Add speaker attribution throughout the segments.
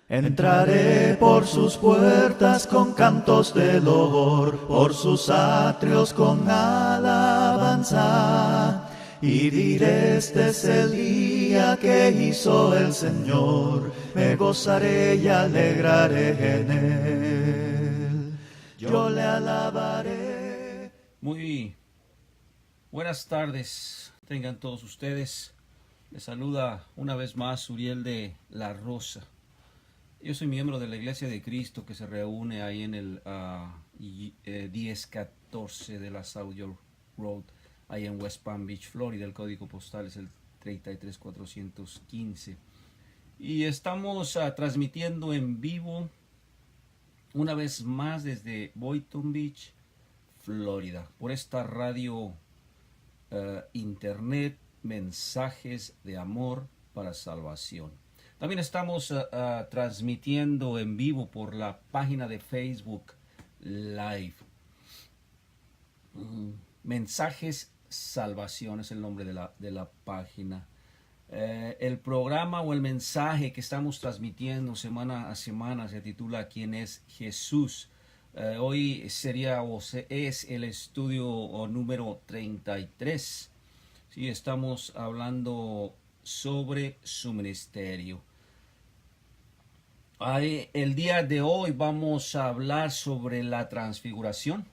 Speaker 1: Entraré por sus puertas con cantos de loor, por sus atrios con alabanza. Y diré, este es el día que hizo el Señor, me gozaré y alegraré en él. Yo le alabaré.
Speaker 2: Muy buenas tardes, tengan todos ustedes. Les saluda una vez más Uriel de La Rosa. Yo soy miembro de la Iglesia de Cristo que se reúne ahí en el 1014 de la South York Road, ahí en West Palm Beach, Florida. El código postal es el 33415. Y estamos transmitiendo en vivo una vez más desde Boynton Beach, Florida, por esta radio internet, mensajes de amor para salvación. También estamos transmitiendo en vivo por la página de Facebook Live. Mensajes Salvación es el nombre de la página. El programa o el mensaje que estamos transmitiendo semana a semana se titula ¿Quién es Jesús? Hoy sería es el estudio número 33. Sí, estamos hablando sobre su ministerio. El día de hoy vamos a hablar sobre la transfiguración.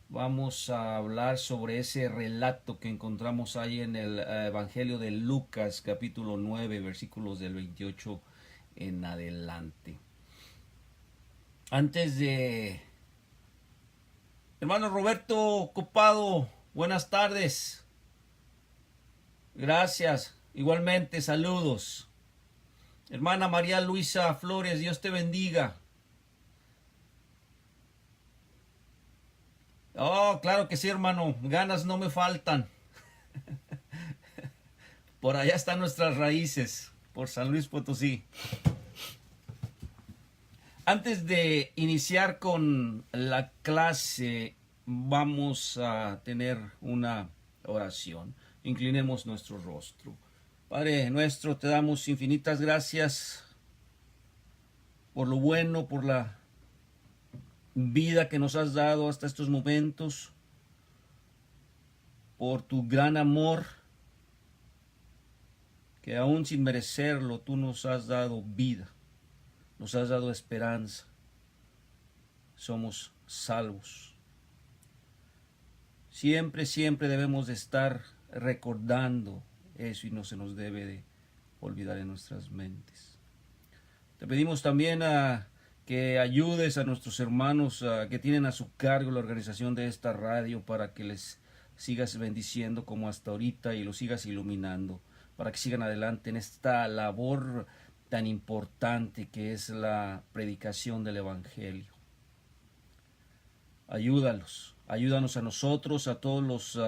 Speaker 2: Vamos a hablar sobre ese relato que encontramos ahí en el Evangelio de Lucas, capítulo 9, versículos del 28 en adelante. Antes de... Hermano Roberto Copado, buenas tardes. Gracias. Igualmente, saludos. Hermana María Luisa Flores, Dios te bendiga. Oh, claro que sí, hermano. Ganas no me faltan. Por allá están nuestras raíces, por San Luis Potosí. Antes de iniciar con la clase, vamos a tener una oración. Inclinemos nuestro rostro. Padre nuestro, te damos infinitas gracias por lo bueno, por la vida que nos has dado hasta estos momentos, por tu gran amor, que aún sin merecerlo tú nos has dado vida, nos has dado esperanza, somos salvos. Siempre, siempre debemos de estar recordando eso y no se nos debe de olvidar en nuestras mentes. Te pedimos también que ayudes a nuestros hermanos que tienen a su cargo la organización de esta radio para que les sigas bendiciendo como hasta ahorita y los sigas iluminando, para que sigan adelante en esta labor tan importante que es la predicación del Evangelio. Ayúdalos, ayúdanos a nosotros, a todos los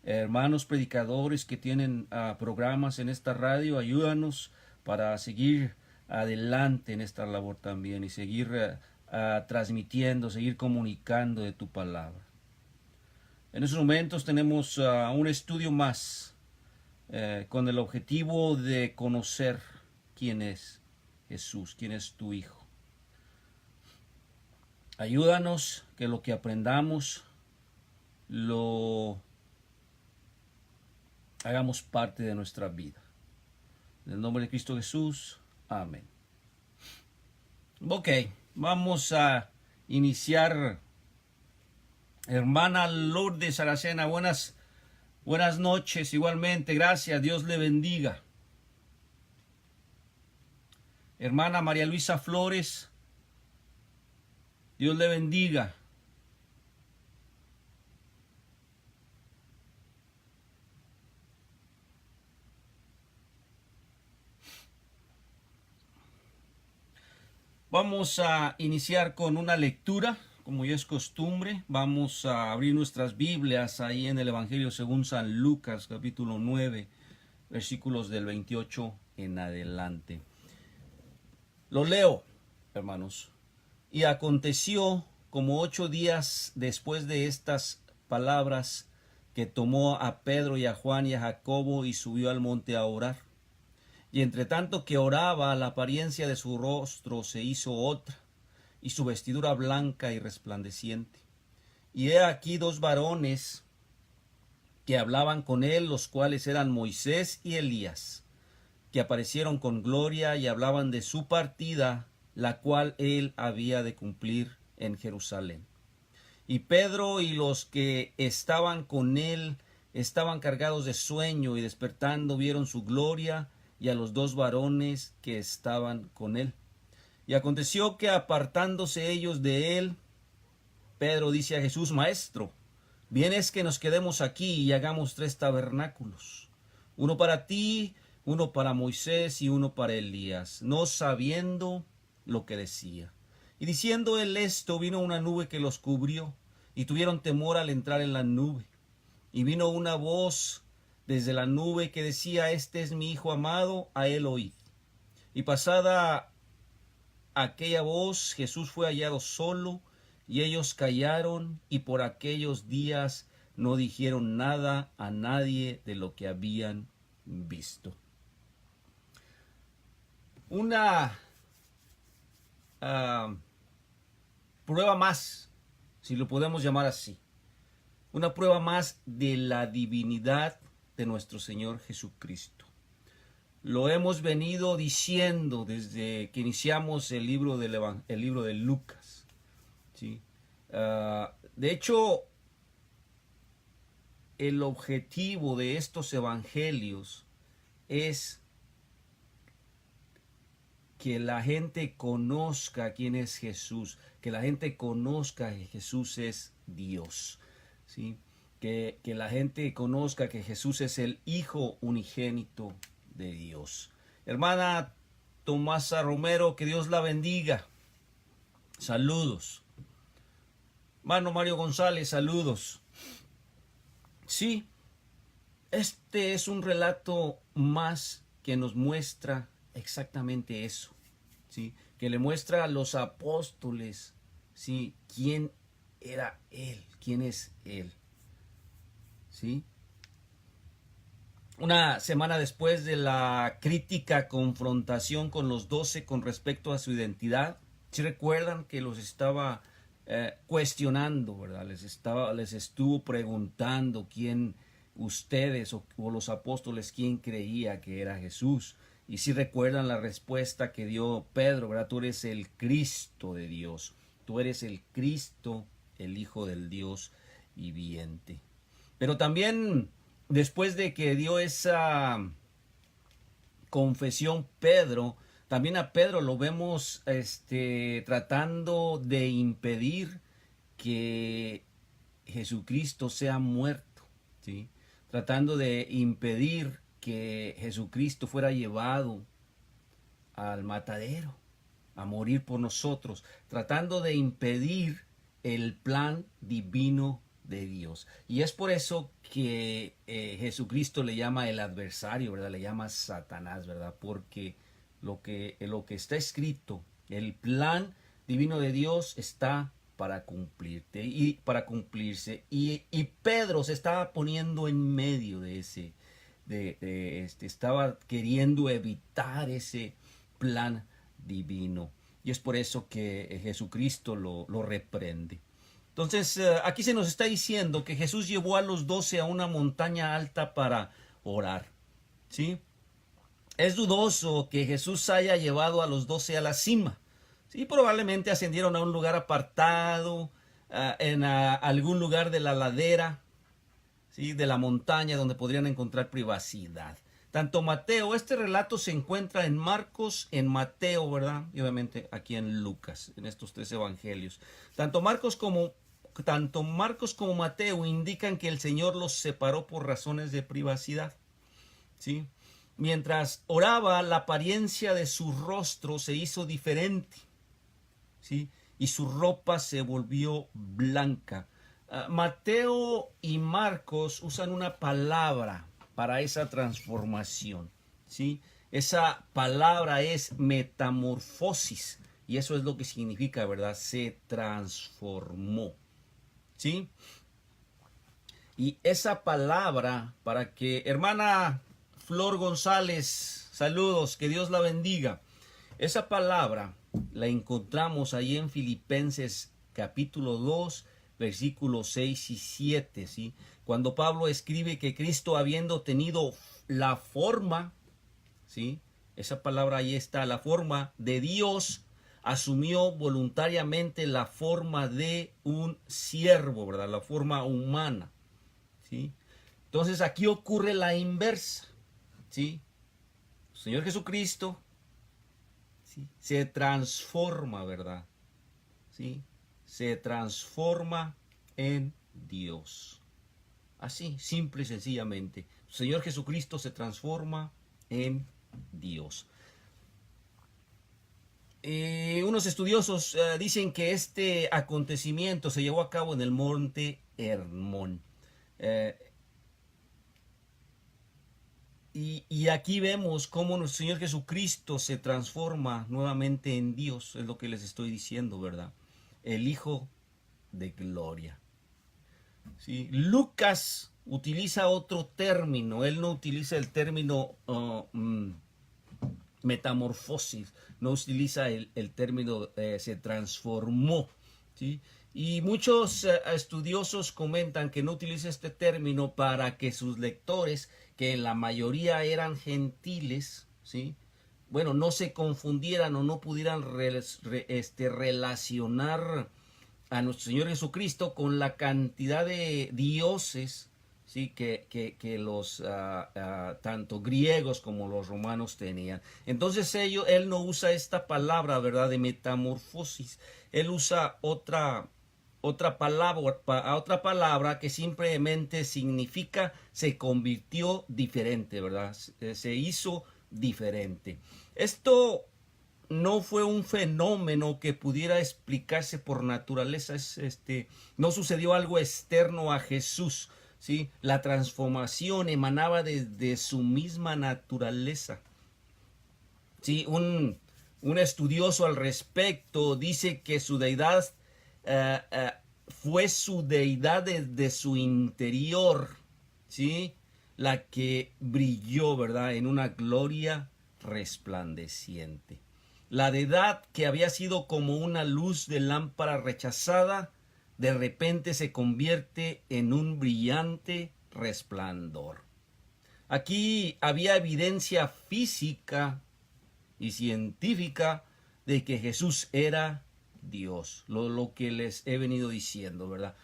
Speaker 2: hermanos predicadores que tienen programas en esta radio, ayúdanos para seguir adelante en esta labor también y seguir transmitiendo, seguir comunicando de tu palabra. En estos momentos tenemos un estudio más con el objetivo de conocer quién es Jesús, quién es tu Hijo. Ayúdanos que lo que aprendamos lo hagamos parte de nuestra vida. En el nombre de Cristo Jesús, amén. Ok, vamos a iniciar. Hermana Lourdes Aracena, buenas noches, igualmente, gracias, Dios le bendiga. Hermana María Luisa Flores, Dios le bendiga. Vamos a iniciar con una lectura, como ya es costumbre. Vamos a abrir nuestras Biblias ahí en el Evangelio según San Lucas, capítulo 9, versículos del 28 en adelante. Lo leo, hermanos. Y aconteció como 8 días después de estas palabras que tomó a Pedro y a Juan y a Jacobo y subió al monte a orar. Y entre tanto que oraba, la apariencia de su rostro se hizo otra, y su vestidura blanca y resplandeciente. Y he aquí dos varones que hablaban con él, los cuales eran Moisés y Elías, que aparecieron con gloria y hablaban de su partida, la cual él había de cumplir en Jerusalén. Y Pedro y los que estaban con él estaban cargados de sueño, y despertando vieron su gloria y a los dos varones que estaban con él. Y aconteció que apartándose ellos de él, Pedro dice a Jesús: Maestro, bien es que nos quedemos aquí y hagamos 3 tabernáculos, uno para ti, uno para Moisés y uno para Elías, no sabiendo lo que decía. Y diciendo él esto, vino una nube que los cubrió, y tuvieron temor al entrar en la nube. Y vino una voz desde la nube que decía: Este es mi Hijo amado, a él oíd. Y pasada aquella voz, Jesús fue hallado solo, y ellos callaron, y por aquellos días no dijeron nada a nadie de lo que habían visto. Una prueba más, si lo podemos llamar así, una prueba más de la divinidad de nuestro Señor Jesucristo. Lo hemos venido diciendo desde que iniciamos el libro de Lucas, ¿sí? De hecho, el objetivo de estos evangelios es que la gente conozca quién es Jesús, que la gente conozca que Jesús es Dios, ¿sí? Que la gente conozca que Jesús es el Hijo unigénito de Dios. Hermana Tomasa Romero, que Dios la bendiga. Saludos. Hermano Mario González, saludos. Sí, este es un relato más que nos muestra exactamente eso, ¿sí? Que le muestra a los apóstoles, ¿sí?, quién era él, quién es él, ¿sí? Una semana después de la crítica confrontación con los 12 con respecto a su identidad, ¿sí recuerdan que los estaba cuestionando, ¿verdad? Les estuvo preguntando quién ustedes o los apóstoles, quién creía que era Jesús. Y si recuerdan la respuesta que dio Pedro, ¿verdad? Tú eres el Cristo de Dios. Tú eres el Cristo, el Hijo del Dios viviente. Pero también, después de que dio esa confesión Pedro, también a Pedro lo vemos tratando de impedir que Jesucristo sea muerto, ¿sí? Tratando de impedir que Jesucristo fuera llevado al matadero, a morir por nosotros, tratando de impedir el plan divino de Dios. Y es por eso que Jesucristo le llama el adversario, ¿verdad? Le llama Satanás, ¿verdad? Porque lo que está escrito, el plan divino de Dios está para cumplirte y para cumplirse. Y Pedro se estaba poniendo en medio de ese, estaba queriendo evitar ese plan divino. Y es por eso que Jesucristo lo reprende. Entonces, aquí se nos está diciendo que Jesús llevó a los 12 a una montaña alta para orar, ¿sí? Es dudoso que Jesús haya llevado a los 12 a la cima. Sí, probablemente ascendieron a un lugar apartado, en algún lugar de la ladera, ¿sí?, de la montaña, donde podrían encontrar privacidad. Tanto Mateo, este relato se encuentra en Marcos, en Mateo, ¿verdad? Y obviamente aquí en Lucas, en estos 3 evangelios. Tanto Marcos como Mateo indican que el Señor los separó por razones de privacidad, ¿sí? Mientras oraba, la apariencia de su rostro se hizo diferente, ¿sí? Y su ropa se volvió blanca. Mateo y Marcos usan una palabra para esa transformación, ¿sí? Esa palabra es metamorfosis, y eso es lo que significa, ¿verdad? Se transformó, ¿sí? Y esa palabra, para que, hermana Flor González, Saludos, que Dios la bendiga. Esa palabra la encontramos ahí en Filipenses capítulo 2, versículos 6 y 7, ¿sí? Cuando Pablo escribe que Cristo, habiendo tenido la forma, ¿sí? Esa palabra ahí está, la forma de Dios, asumió voluntariamente la forma de un siervo, ¿verdad? La forma humana, ¿sí? Entonces aquí ocurre la inversa, ¿sí? El Señor Jesucristo, ¿sí?, se transforma, ¿verdad? ¿Sí? Se transforma en Dios. Así, simple y sencillamente. El Señor Jesucristo se transforma en Dios. Unos estudiosos dicen que este acontecimiento se llevó a cabo en el monte Hermón. Y aquí vemos cómo nuestro Señor Jesucristo se transforma nuevamente en Dios, es lo que les estoy diciendo, ¿verdad? El Hijo de Gloria. ¿Sí? Lucas utiliza otro término, él no utiliza el término metamorfosis, no utiliza el término se transformó, ¿sí? Y muchos estudiosos comentan que no utiliza este término para que sus lectores, que la mayoría eran gentiles, ¿sí?, bueno, no se confundieran o no pudieran relacionar a nuestro Señor Jesucristo con la cantidad de dioses, ¿sí?, que los tanto griegos como los romanos tenían. Entonces él no usa esta palabra, ¿verdad?, de metamorfosis. Él usa otra palabra que simplemente significa se convirtió diferente, ¿verdad? Se hizo diferente. Esto no fue un fenómeno que pudiera explicarse por naturaleza. No sucedió algo externo a Jesús, ¿sí? La transformación emanaba de su misma naturaleza. Sí, un estudioso al respecto dice que su deidad fue su deidad desde su interior, ¿sí?, la que brilló, ¿verdad?, en una gloria resplandeciente. La deidad que había sido como una luz de lámpara rechazada, de repente se convierte en un brillante resplandor. Aquí había evidencia física y científica de que Jesús era Dios, lo que les he venido diciendo, ¿verdad?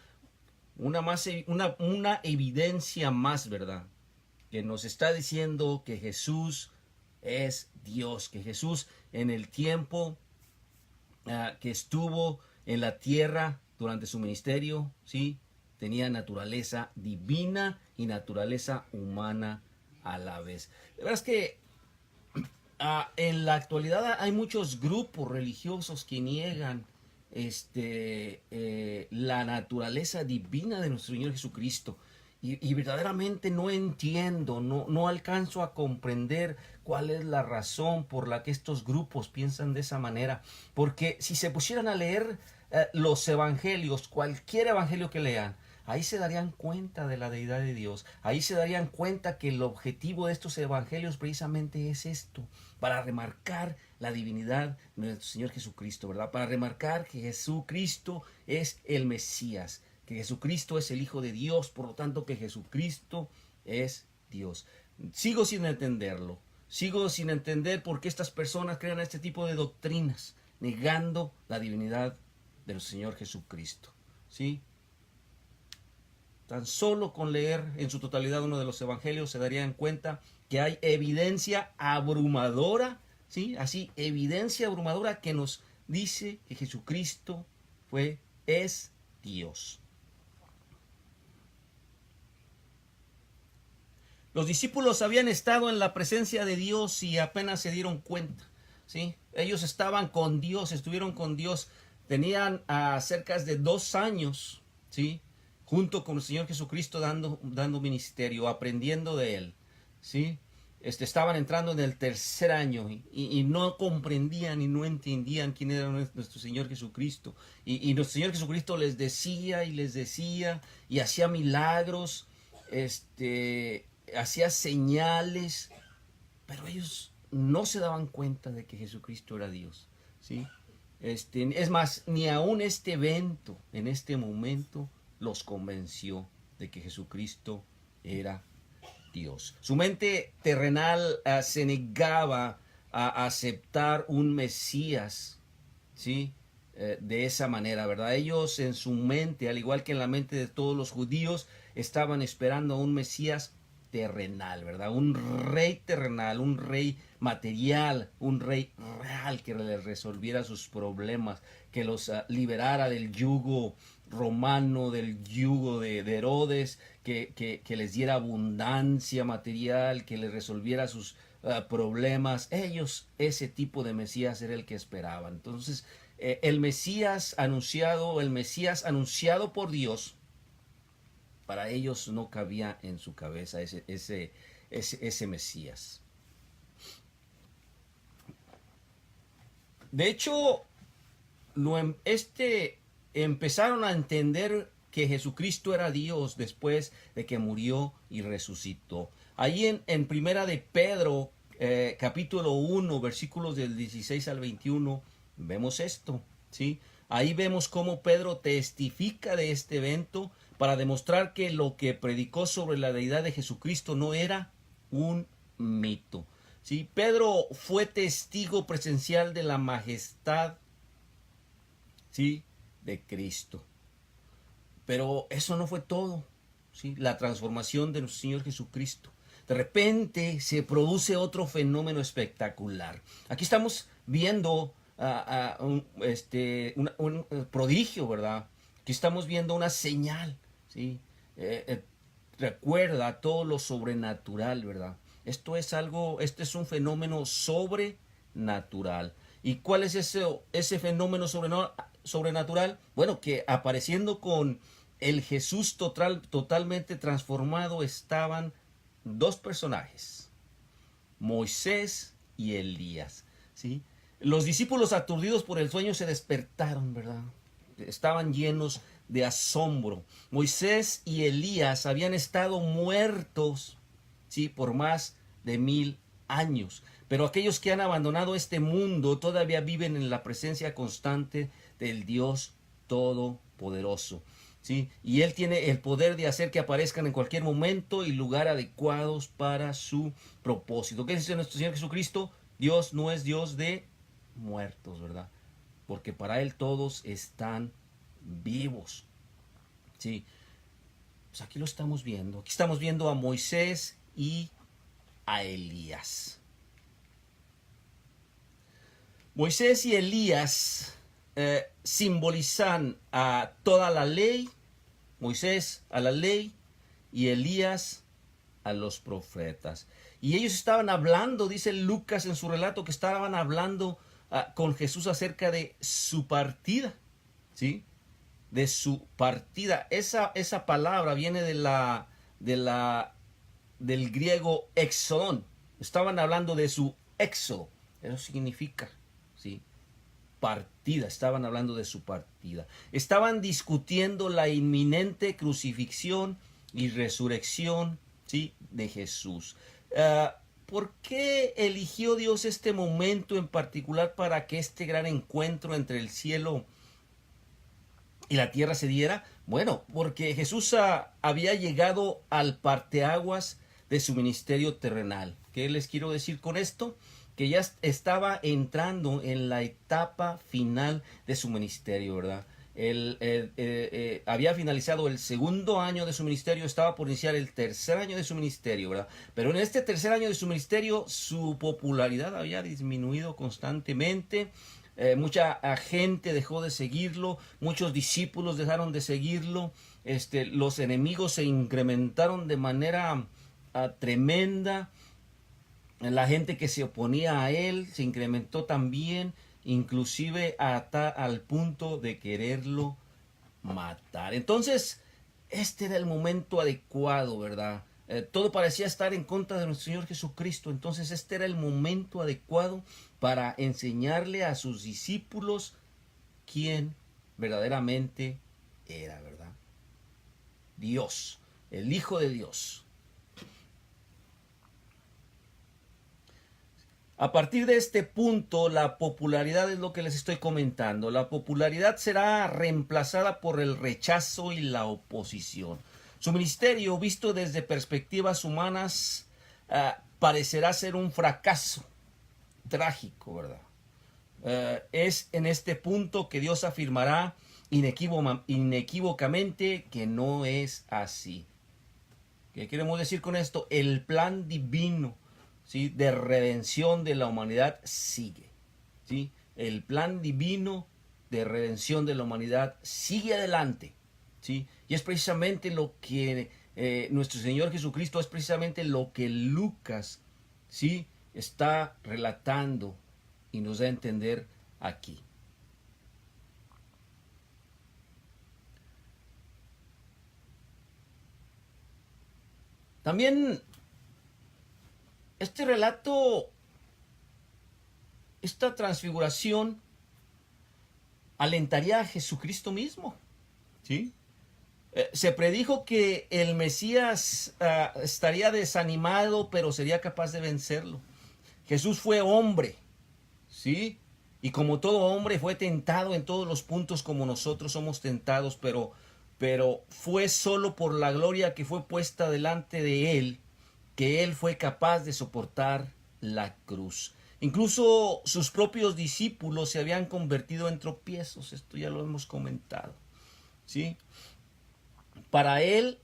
Speaker 2: Una evidencia más, ¿verdad?, que nos está diciendo que Jesús es Dios, que Jesús en el tiempo que estuvo en la tierra durante su ministerio, ¿sí?, tenía naturaleza divina y naturaleza humana a la vez. La verdad es que en la actualidad hay muchos grupos religiosos que niegan la naturaleza divina de nuestro Señor Jesucristo. Y verdaderamente no entiendo, no alcanzo a comprender cuál es la razón por la que estos grupos piensan de esa manera. Porque si se pusieran a leer los evangelios, cualquier evangelio que lean, ahí se darían cuenta de la deidad de Dios. Ahí se darían cuenta que el objetivo de estos evangelios precisamente es esto, para remarcar la divinidad de nuestro Señor Jesucristo, ¿verdad? Para remarcar que Jesucristo es el Mesías, que Jesucristo es el Hijo de Dios, por lo tanto que Jesucristo es Dios. Sigo sin entenderlo. Sigo sin entender por qué estas personas crean este tipo de doctrinas, negando la divinidad del Señor Jesucristo, ¿sí? Tan solo con leer en su totalidad uno de los evangelios se darían cuenta que hay evidencia abrumadora, ¿sí? Así, evidencia abrumadora que nos dice que Jesucristo es Dios. Los discípulos habían estado en la presencia de Dios y apenas se dieron cuenta, ¿sí? Ellos estaban con Dios, estuvieron con Dios, tenían cerca de 2 años, ¿sí?, junto con el Señor Jesucristo dando ministerio, aprendiendo de Él, ¿sí? Estaban entrando en el 3er año y no comprendían y no entendían quién era nuestro Señor Jesucristo. Y nuestro Señor Jesucristo les decía y hacía milagros, hacía señales, pero ellos no se daban cuenta de que Jesucristo era Dios, ¿sí? Es más, ni aún este evento, en este momento, los convenció de que Jesucristo era Dios. Su mente terrenal se negaba a aceptar un Mesías, ¿sí? De esa manera, ¿verdad? Ellos en su mente, al igual que en la mente de todos los judíos, estaban esperando a un Mesías terrenal, ¿verdad? Un rey terrenal, un rey material, un rey real que les resolviera sus problemas, que los liberara del yugo romano, del yugo de Herodes, que les diera abundancia material, que les resolviera sus problemas. Ellos, ese tipo de Mesías era el que esperaban. Entonces, el Mesías anunciado por Dios, para ellos no cabía en su cabeza ese Mesías. De hecho, empezaron a entender que Jesucristo era Dios después de que murió y resucitó. Ahí en Primera de Pedro, capítulo 1, versículos del 16 al 21, vemos esto, ¿sí? Ahí vemos cómo Pedro testifica de este evento para demostrar que lo que predicó sobre la deidad de Jesucristo no era un mito. ¿Sí? Pedro fue testigo presencial de la majestad, ¿sí?, de Cristo. Pero eso no fue todo, ¿sí? La transformación de nuestro Señor Jesucristo. De repente se produce otro fenómeno espectacular. Aquí estamos viendo un prodigio, ¿verdad? Aquí estamos viendo una señal, ¿sí? Recuerda todo lo sobrenatural, ¿verdad? Este es un fenómeno sobrenatural. ¿Y cuál es ese fenómeno sobrenatural? Bueno, que apareciendo con el Jesús totalmente transformado estaban dos personajes, Moisés y Elías, ¿sí? Los discípulos aturdidos por el sueño se despertaron, ¿verdad? Estaban llenos de asombro. Moisés y Elías habían estado muertos, ¿sí?, por más de 1000 años. Pero aquellos que han abandonado este mundo todavía viven en la presencia constante del Dios Todopoderoso, ¿sí? Y Él tiene el poder de hacer que aparezcan en cualquier momento y lugar adecuados para su propósito. ¿Qué dice nuestro Señor Jesucristo? Dios no es Dios de muertos, ¿verdad? Porque para Él todos están vivos, ¿sí? Pues aquí lo estamos viendo. Aquí estamos viendo a Moisés y a Elías. Moisés y Elías simbolizan a toda la ley, Moisés a la ley y Elías a los profetas. Y ellos estaban hablando, dice Lucas en su relato, que estaban hablando con Jesús acerca de su partida, ¿sí? De su partida. Esa palabra viene del griego exodón. Estaban hablando de su éxodo. Eso significa, ¿sí?, partida. Estaban hablando de su partida. Estaban discutiendo la inminente crucifixión y resurrección, ¿sí?, de Jesús. ¿Por qué eligió Dios este momento en particular para que este gran encuentro entre el cielo y la tierra se diera? Bueno, porque Jesús había llegado al parteaguas de su ministerio terrenal. ¿Qué les quiero decir con esto? Que ya estaba entrando en la etapa final de su ministerio, ¿verdad? Había finalizado el segundo año de su ministerio, estaba por iniciar el tercer año de su ministerio, ¿verdad? Pero en este tercer año de su ministerio, su popularidad había disminuido constantemente. Mucha gente dejó de seguirlo, muchos discípulos dejaron de seguirlo, los enemigos se incrementaron de manera tremenda. La gente que se oponía a él se incrementó también, inclusive al punto de quererlo matar. Entonces, este era el momento adecuado, ¿verdad? Todo parecía estar en contra de nuestro Señor Jesucristo. Entonces, este era el momento adecuado para enseñarle a sus discípulos quién verdaderamente era, ¿verdad? Dios, el Hijo de Dios. A partir de este punto, la popularidad es lo que les estoy comentando. La popularidad será reemplazada por el rechazo y la oposición. Su ministerio, visto desde perspectivas humanas, parecerá ser un fracaso trágico, ¿verdad? Es en este punto que Dios afirmará inequívocamente que no es así. ¿Qué queremos decir con esto? El plan divino, ¿sí?, de redención de la humanidad sigue, ¿sí? El plan divino de redención de la humanidad sigue adelante, ¿sí? Y es precisamente lo que nuestro Señor Jesucristo, es precisamente lo que Lucas, ¿sí?, está relatando y nos da a entender aquí. También este relato, esta transfiguración, alentaría a Jesucristo mismo, ¿sí? Se predijo que el Mesías estaría desanimado, pero sería capaz de vencerlo. Jesús fue hombre, ¿sí? Y como todo hombre fue tentado en todos los puntos como nosotros somos tentados, pero fue solo por la gloria que fue puesta delante de él que él fue capaz de soportar la cruz. Incluso sus propios discípulos se habían convertido en tropiezos, esto ya lo hemos comentado, ¿sí? Para él,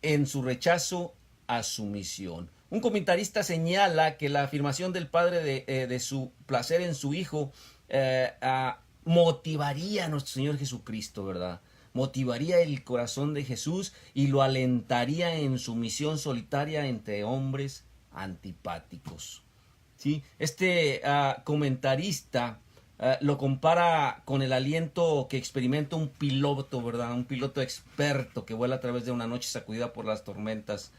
Speaker 2: en su rechazo a su misión. Un comentarista señala que la afirmación del Padre de su placer en su Hijo motivaría a nuestro Señor Jesucristo, ¿verdad? Motivaría el corazón de Jesús y lo alentaría en su misión solitaria entre hombres antipáticos, ¿sí? Este comentarista lo compara con el aliento que experimenta un piloto, ¿verdad? Un piloto experto que vuela a través de una noche sacudida por las tormentas,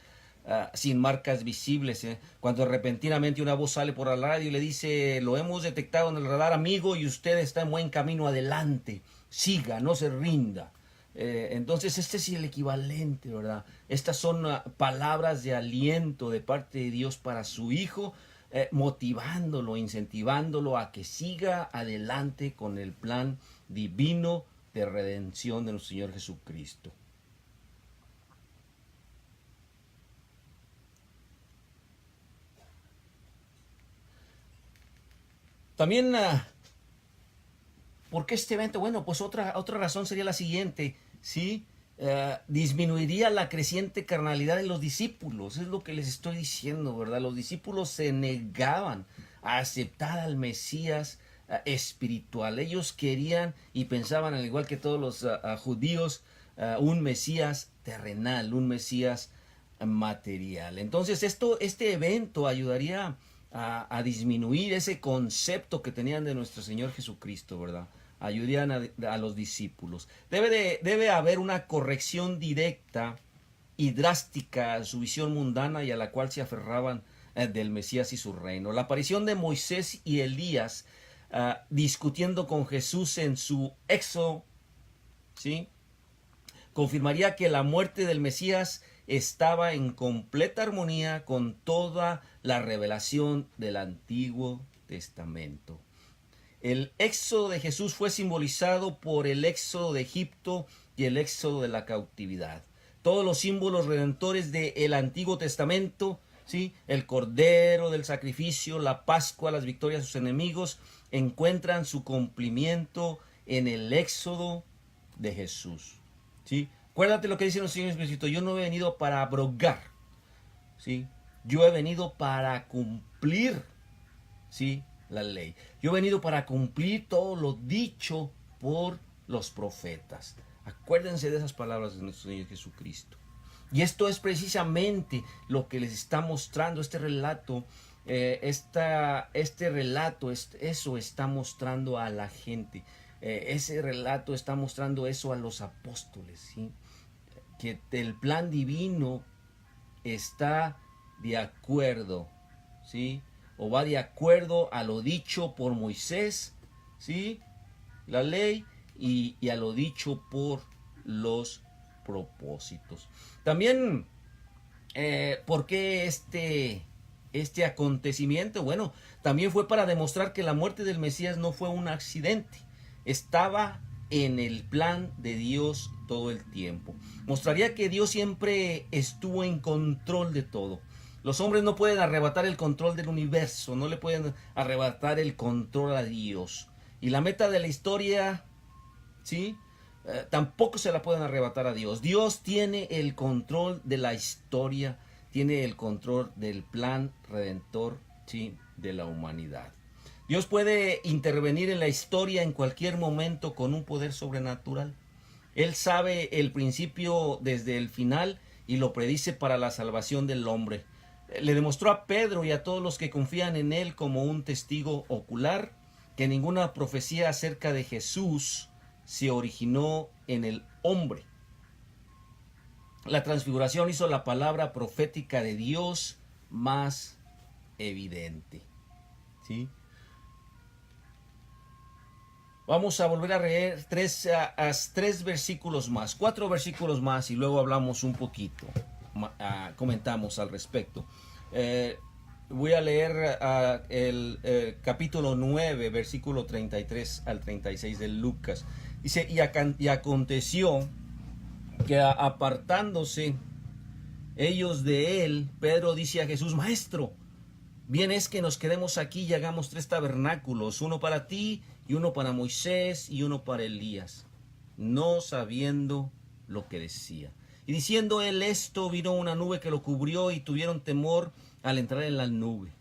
Speaker 2: sin marcas visibles, cuando repentinamente una voz sale por la radio y le dice: lo hemos detectado en el radar, amigo, y usted está en buen camino, adelante, siga, no se rinda. Entonces este es el equivalente, ¿verdad? Estas son palabras de aliento de parte de Dios para su Hijo, motivándolo, incentivándolo a que siga adelante con el plan divino de redención de nuestro Señor Jesucristo. También, ¿por qué este evento? Bueno, pues otra razón sería la siguiente, ¿sí? Disminuiría la creciente carnalidad de los discípulos, es lo que les estoy diciendo, ¿verdad? Los discípulos se negaban a aceptar al Mesías espiritual. Ellos querían y pensaban, al igual que todos los judíos, un Mesías terrenal, un Mesías material. Entonces este evento ayudaría a disminuir ese concepto que tenían de nuestro Señor Jesucristo, ¿verdad? Ayudarían a los discípulos. Debe haber una corrección directa y drástica a su visión mundana y a la cual se aferraban del Mesías y su reino. La aparición de Moisés y Elías discutiendo con Jesús en su éxodo, ¿sí?, confirmaría que la muerte del Mesías estaba en completa armonía con toda la revelación del Antiguo Testamento. El éxodo de Jesús fue simbolizado por el éxodo de Egipto y el éxodo de la cautividad. Todos los símbolos redentores del Antiguo Testamento, ¿sí?, el cordero del sacrificio, la Pascua, las victorias de sus enemigos, encuentran su cumplimiento en el éxodo de Jesús, ¿sí? Acuérdate lo que dice nuestro Señor Jesucristo: yo no he venido para abrogar, ¿sí? Yo he venido para cumplir, ¿sí?, la ley. Yo he venido para cumplir todo lo dicho por los profetas. Acuérdense de esas palabras de nuestro Señor Jesucristo. Y esto es precisamente lo que les está mostrando este relato. Eso está mostrando a la gente. Ese relato está mostrando eso a los apóstoles, ¿sí? Que el plan divino está de acuerdo, ¿sí?, o va de acuerdo a lo dicho por Moisés, ¿sí?, la ley, y a lo dicho por los propósitos. También, ¿por qué este acontecimiento? Bueno, también fue para demostrar que la muerte del Mesías no fue un accidente. Estaba en el plan de Dios todo el tiempo. Mostraría que Dios siempre estuvo en control de todo. Los hombres no pueden arrebatar el control del universo, no le pueden arrebatar el control a Dios. Y la meta de la historia, ¿sí? Tampoco se la pueden arrebatar a Dios. Dios tiene el control de la historia, tiene el control del plan redentor, ¿sí?, de la humanidad. Dios puede intervenir en la historia en cualquier momento con un poder sobrenatural. Él sabe el principio desde el final y lo predice para la salvación del hombre. Le demostró a Pedro y a todos los que confían en él como un testigo ocular que ninguna profecía acerca de Jesús se originó en el hombre. La transfiguración hizo la palabra profética de Dios más evidente. ¿Sí? Vamos a volver a leer tres versículos más, 4 versículos más y luego hablamos un poquito, comentamos al respecto. Voy a leer el capítulo 9, versículo 33 al 36 de Lucas. Dice, y aconteció que apartándose ellos de él, Pedro dice a Jesús, Maestro, bien es que nos quedemos aquí y hagamos 3 tabernáculos, uno para ti, y uno para Moisés, y uno para Elías, no sabiendo lo que decía. Y diciendo él esto, vino una nube que lo cubrió, y tuvieron temor al entrar en la nube.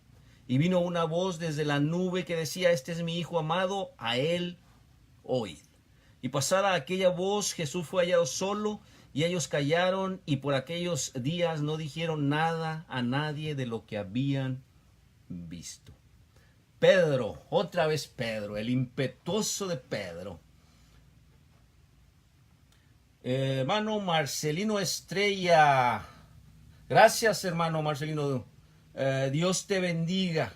Speaker 2: Y vino una voz desde la nube que decía, este es mi Hijo amado, a él oíd. Y pasada aquella voz, Jesús fue hallado solo, y ellos callaron, y por aquellos días no dijeron nada a nadie de lo que habían visto. Pedro, otra vez Pedro, el impetuoso de Pedro. Hermano Marcelino Estrella, gracias hermano Marcelino, Dios te bendiga.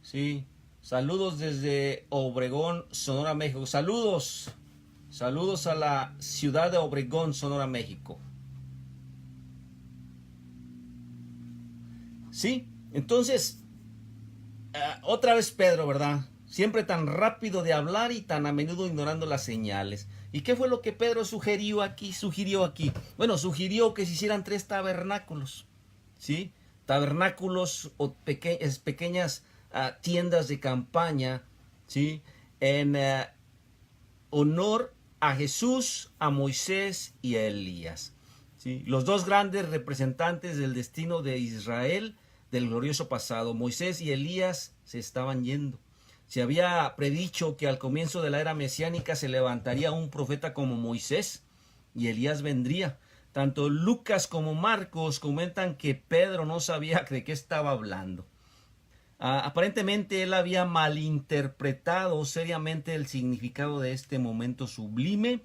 Speaker 2: Sí, saludos desde Obregón, Sonora, México. Saludos a la ciudad de Obregón, Sonora, México. Sí, entonces, otra vez Pedro, ¿verdad? Siempre tan rápido de hablar y tan a menudo ignorando las señales. ¿Y qué fue lo que Pedro sugirió aquí? Bueno, sugirió que se hicieran 3 tabernáculos, ¿sí? Tabernáculos o pequeñas tiendas de campaña, ¿sí? En honor a Jesús, a Moisés y a Elías, ¿sí? Los 2 grandes representantes del destino de Israel del glorioso pasado. Moisés y Elías se estaban yendo. Se había predicho que al comienzo de la era mesiánica se levantaría un profeta como Moisés y Elías vendría. Tanto Lucas como Marcos comentan que Pedro no sabía de qué estaba hablando. Aparentemente él había malinterpretado seriamente el significado de este momento sublime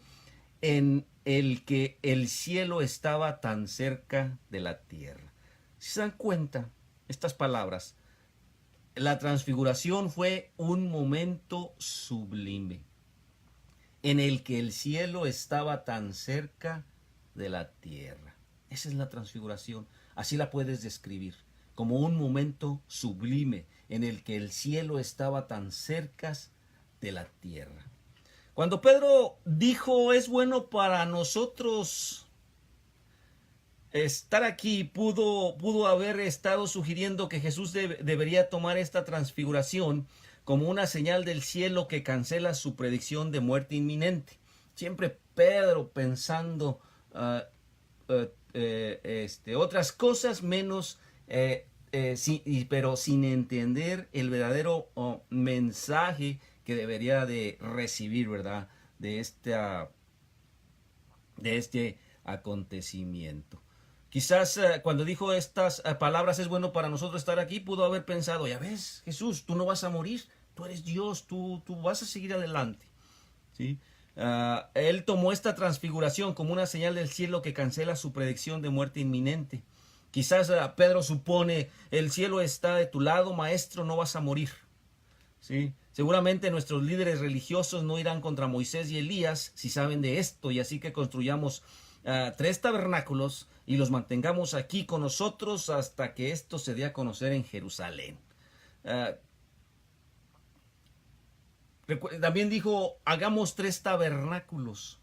Speaker 2: en el que el cielo estaba tan cerca de la tierra. Si se dan cuenta, estas palabras, la transfiguración fue un momento sublime en el que el cielo estaba tan cerca de la tierra. Esa es la transfiguración, así la puedes describir, como un momento sublime en el que el cielo estaba tan cerca de la tierra. Cuando Pedro dijo, es bueno para nosotros estar aquí, pudo haber estado sugiriendo que Jesús debería tomar esta transfiguración como una señal del cielo que cancela su predicción de muerte inminente. Siempre Pedro pensando otras cosas menos, pero sin entender el verdadero mensaje que debería de recibir, ¿verdad? De este acontecimiento. Quizás cuando dijo estas palabras, es bueno para nosotros estar aquí, pudo haber pensado, ya ves, Jesús, tú no vas a morir, tú eres Dios, tú vas a seguir adelante, ¿sí? Él tomó esta transfiguración como una señal del cielo que cancela su predicción de muerte inminente. Quizás Pedro supone, el cielo está de tu lado, maestro, no vas a morir, ¿sí? Seguramente nuestros líderes religiosos no irán contra Moisés y Elías si saben de esto, y así que construyamos 3 tabernáculos y los mantengamos aquí con nosotros hasta que esto se dé a conocer en Jerusalén. También dijo, hagamos 3 tabernáculos.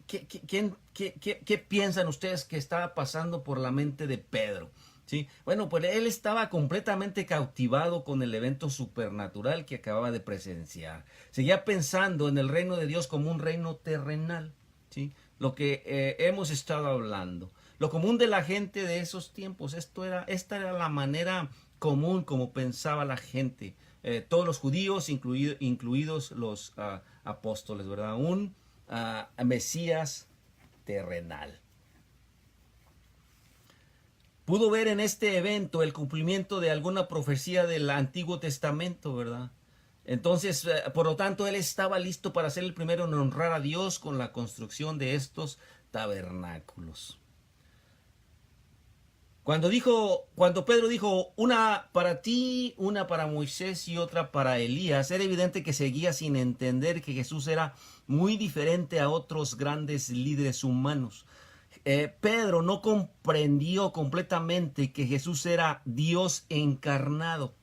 Speaker 2: ¿Qué piensan ustedes que estaba pasando por la mente de Pedro? ¿Sí? Bueno, pues él estaba completamente cautivado con el evento supernatural que acababa de presenciar. Seguía pensando en el reino de Dios como un reino terrenal, ¿sí? Lo que hemos estado hablando. Lo común de la gente de esos tiempos. Esta era la manera común como pensaba la gente. Todos los judíos, incluidos los apóstoles, ¿verdad? Un Mesías terrenal. Pudo ver en este evento el cumplimiento de alguna profecía del Antiguo Testamento, ¿verdad? Entonces, por lo tanto, él estaba listo para ser el primero en honrar a Dios con la construcción de estos tabernáculos. Cuando Pedro dijo, una para ti, una para Moisés y otra para Elías, era evidente que seguía sin entender que Jesús era muy diferente a otros grandes líderes humanos. Pedro no comprendió completamente que Jesús era Dios encarnado,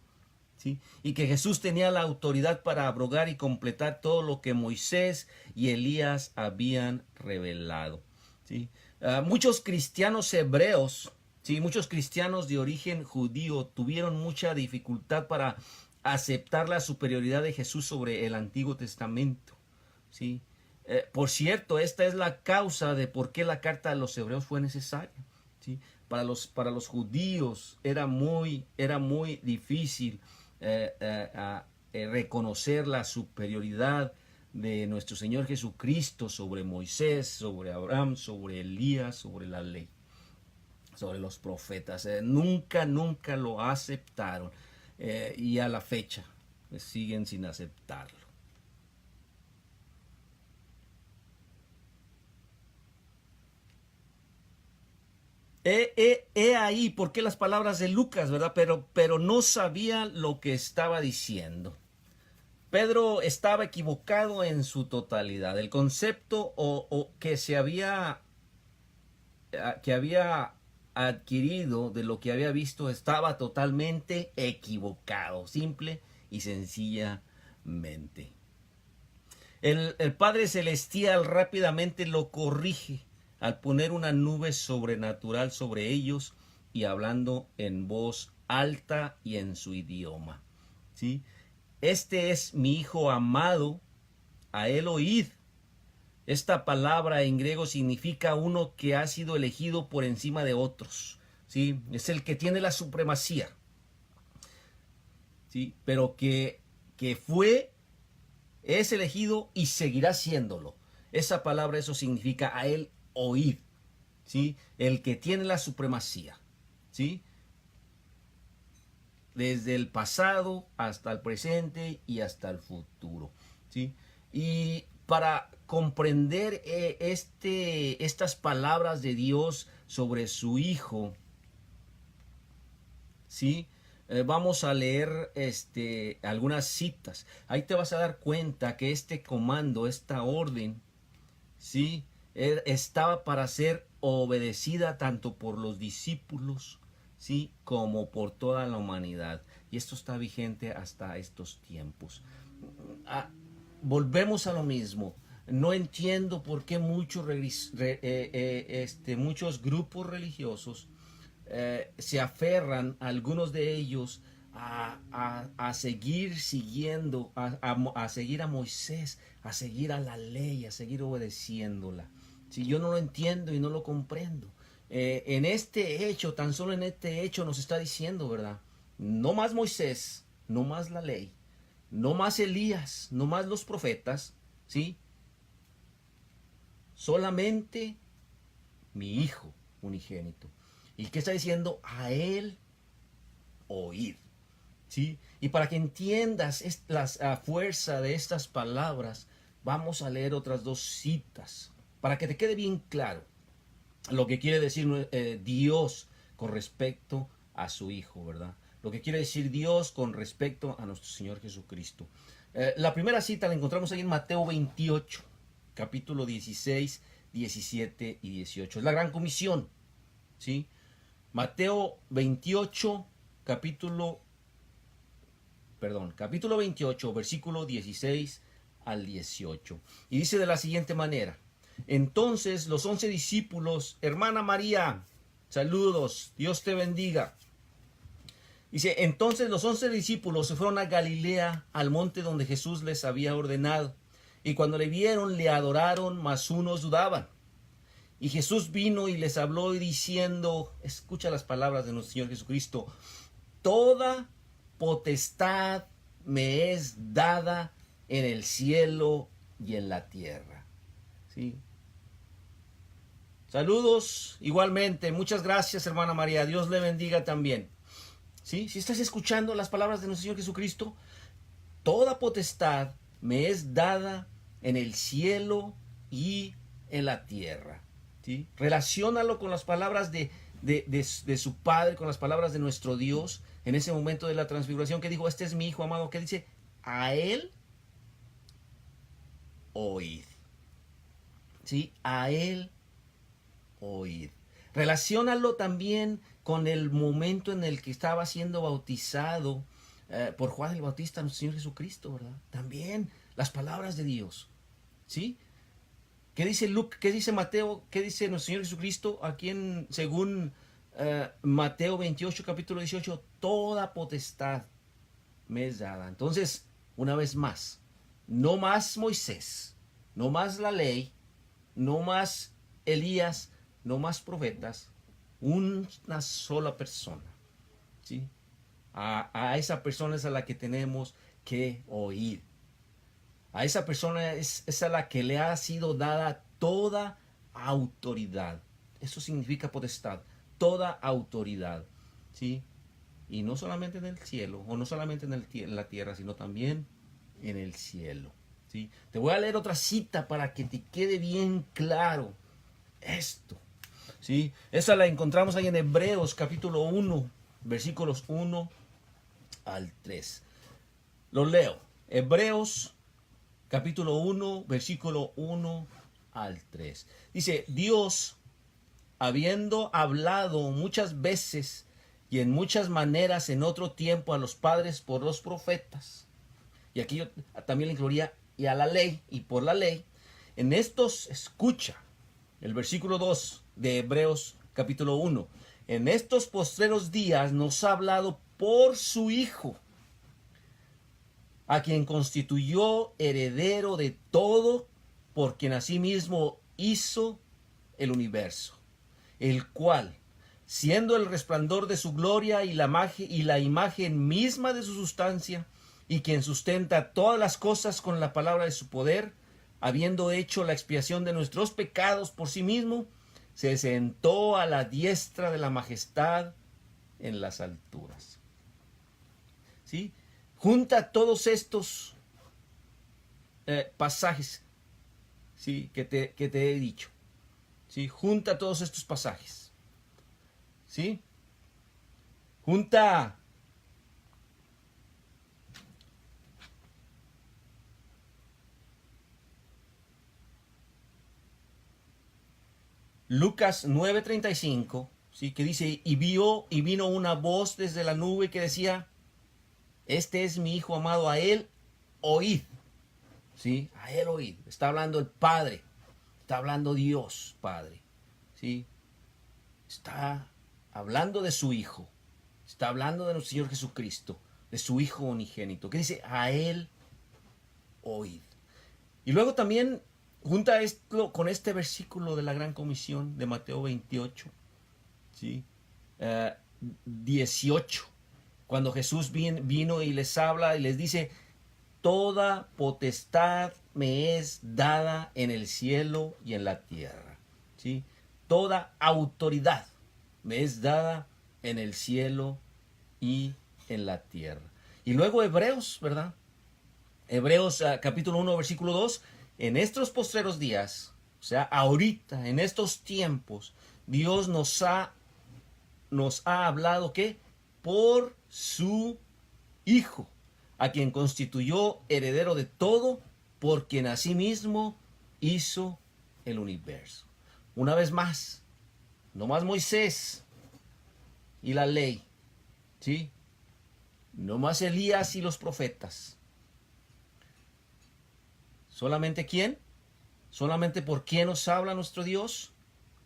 Speaker 2: ¿sí? Y que Jesús tenía la autoridad para abrogar y completar todo lo que Moisés y Elías habían revelado, ¿sí? Muchos cristianos hebreos, ¿sí? Muchos cristianos de origen judío tuvieron mucha dificultad para aceptar la superioridad de Jesús sobre el Antiguo Testamento, ¿sí? Por cierto, esta es la causa de por qué la carta a los hebreos fue necesaria, ¿sí? Para los judíos era muy difícil reconocer la superioridad de nuestro Señor Jesucristo sobre Moisés, sobre Abraham, sobre Elías, sobre la ley, sobre los profetas. Nunca lo aceptaron, y a la fecha siguen sin aceptarlo. Ahí por qué las palabras de Lucas, ¿verdad? Pero no sabía lo que estaba diciendo. Pedro estaba equivocado en su totalidad. El concepto que había adquirido de lo que había visto estaba totalmente equivocado, simple y sencillamente. El Padre Celestial rápidamente lo corrige al poner una nube sobrenatural sobre ellos y hablando en voz alta y en su idioma, ¿sí? Este es mi Hijo amado, a él oíd. Esta palabra en griego significa uno que ha sido elegido por encima de otros, ¿sí? Es el que tiene la supremacía, ¿sí? Pero que es elegido y seguirá siéndolo. Esa palabra, eso significa a él oíd, ¿sí? El que tiene la supremacía, ¿sí? Desde el pasado hasta el presente y hasta el futuro, ¿sí? Y para comprender estas palabras de Dios sobre su Hijo, ¿sí? Vamos a leer algunas citas. Ahí te vas a dar cuenta que este comando, esta orden, ¿sí? Estaba para ser obedecida tanto por los discípulos, ¿sí? Como por toda la humanidad. Y esto está vigente hasta estos tiempos. Volvemos a lo mismo. No entiendo por qué muchos grupos religiosos se aferran, algunos de ellos, a seguir siguiendo, a seguir a Moisés, a seguir a la ley, a seguir obedeciéndola. Si yo no lo entiendo y no lo comprendo. En este hecho, tan solo en este hecho nos está diciendo, ¿verdad? No más Moisés, no más la ley, no más Elías, no más los profetas, ¿sí? Solamente mi Hijo unigénito. ¿Y qué está diciendo? A él oír, ¿sí? Y para que entiendas la fuerza de estas palabras, vamos a leer otras 2 citas, para que te quede bien claro lo que quiere decir Dios con respecto a su Hijo, ¿verdad? Lo que quiere decir Dios con respecto a nuestro Señor Jesucristo. La primera cita la encontramos ahí en Mateo 28, capítulo 16, 17 y 18. Es la gran comisión, ¿sí? Mateo 28, capítulo 28, versículo 16 al 18. Y dice de la siguiente manera: entonces los 11 discípulos, hermana María, saludos, Dios te bendiga. Dice, entonces los 11 discípulos se fueron a Galilea, al monte donde Jesús les había ordenado. Y cuando le vieron, le adoraron, mas unos dudaban. Y Jesús vino y les habló diciendo, escucha las palabras de nuestro Señor Jesucristo: toda potestad me es dada en el cielo y en la tierra. ¿Sí? Saludos igualmente. Muchas gracias, hermana María. Dios le bendiga también. ¿Sí? Si estás escuchando las palabras de nuestro Señor Jesucristo, toda potestad me es dada en el cielo y en la tierra. ¿Sí? Relaciónalo con las palabras de su Padre, con las palabras de nuestro Dios en ese momento de la transfiguración, que dijo, este es mi Hijo amado, que dice, a Él oíd. ¿Sí? A Él oíd. Relaciónalo también con el momento en el que estaba siendo bautizado por Juan el Bautista, nuestro Señor Jesucristo, ¿verdad? También las palabras de Dios. ¿Sí? ¿Qué dice Luke? ¿Qué dice Mateo? ¿Qué dice nuestro Señor Jesucristo? Aquí según Mateo 28, capítulo 18, toda potestad me es dada. Entonces, una vez más, no más Moisés, no más la ley, no más Elías, no más profetas, una sola persona. ¿Sí? A esa persona es a la que tenemos que oír. A esa persona es a la que le ha sido dada toda autoridad. Eso significa potestad, toda autoridad. ¿Sí? Y no solamente en el cielo, o no solamente en la tierra, sino también en el cielo. ¿Sí? Te voy a leer otra cita para que te quede bien claro esto. ¿Sí? Esa la encontramos ahí en Hebreos capítulo 1, versículos 1 al 3. Lo leo. Hebreos capítulo 1, versículo 1 al 3. Dice, Dios, habiendo hablado muchas veces y en muchas maneras en otro tiempo a los padres por los profetas, y aquí yo también le incluiría y a la ley, y por la ley, en estos, escucha el versículo 2 de Hebreos capítulo 1, en estos postreros días nos ha hablado por su Hijo, a quien constituyó heredero de todo, por quien asimismo hizo el universo, el cual, siendo el resplandor de su gloria y la imagen misma de su sustancia, y quien sustenta todas las cosas con la palabra de su poder, habiendo hecho la expiación de nuestros pecados por sí mismo, se sentó a la diestra de la majestad en las alturas. ¿Sí? Junta todos estos pasajes, ¿sí? que te he dicho. ¿Sí? Junta todos estos pasajes. ¿Sí? Junta Lucas 9:35, ¿sí? que dice, y vino una voz desde la nube que decía, este es mi Hijo amado, a él oíd. ¿Sí? A él oíd. Está hablando el Padre. Está hablando Dios Padre. ¿Sí? Está hablando de su Hijo. Está hablando de nuestro Señor Jesucristo. De su Hijo unigénito. Que dice, a él oíd. Y luego también junta esto con este versículo de la Gran Comisión de Mateo 28. ¿Sí? 18. Cuando Jesús vino y les habla y les dice, toda potestad me es dada en el cielo y en la tierra. ¿Sí? Toda autoridad me es dada en el cielo y en la tierra. Y luego Hebreos, ¿verdad? Hebreos capítulo 1, versículo 2. En estos postreros días, o sea, ahorita, en estos tiempos, Dios nos ha hablado, ¿qué? Por su Hijo, a quien constituyó heredero de todo, por quien asimismo hizo el universo. Una vez más, no más Moisés y la ley, ¿sí? No más Elías y los profetas. ¿Solamente quién? ¿Solamente por quién nos habla nuestro Dios